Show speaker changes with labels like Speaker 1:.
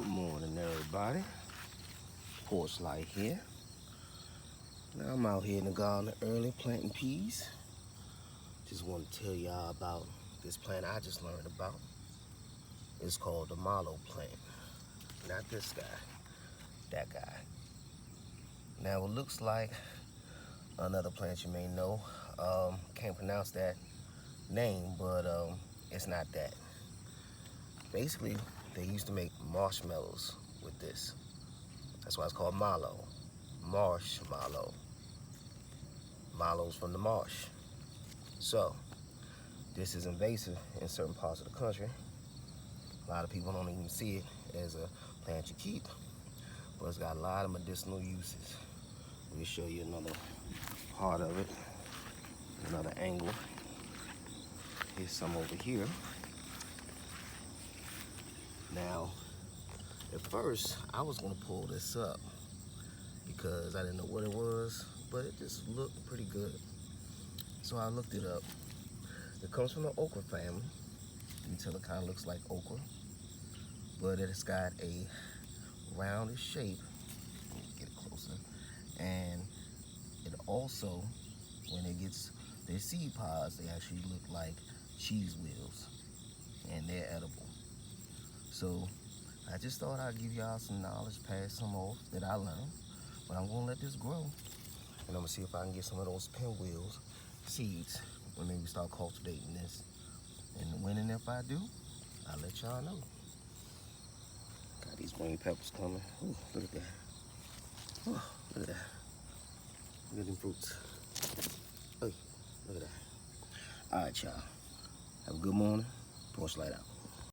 Speaker 1: Good morning, everybody. Porch light here. Now I'm out here in the garden early planting peas. Just want to tell y'all about this plant I just learned about. It's called the mallow plant. Not this guy, that guy. Now it looks like another plant you may know. Can't pronounce that name, but it's not that. Basically, they used to make marshmallows with this. That's why it's called mallow. Marshmallow. Mallows from the marsh. So, this is invasive in certain parts of the country. A lot of people don't even see it as a plant you keep, but it's got a lot of medicinal uses. Let me show you another part of it, another angle. Here's some over here. Now, at first, I was gonna pull this up because I didn't know what it was, but it just looked pretty good. So I looked it up. It comes from the okra family. You can tell it kind of looks like okra, but it's got a roundish shape. Let me get it closer. And it also, when it gets their seed pods, they actually look like cheese wheels, and they're edible. So I just thought I'd give y'all some knowledge, pass some off that I learned. But I'm gonna let this grow, and I'm gonna see if I can get some of those pinwheels seeds and maybe start cultivating this. And when and if I do, I'll let y'all know. Got these green peppers coming. Ooh, look at that. Oh, look at that. Look at them fruits. Hey, look at that. All right, y'all. Have a good morning. Porch light out.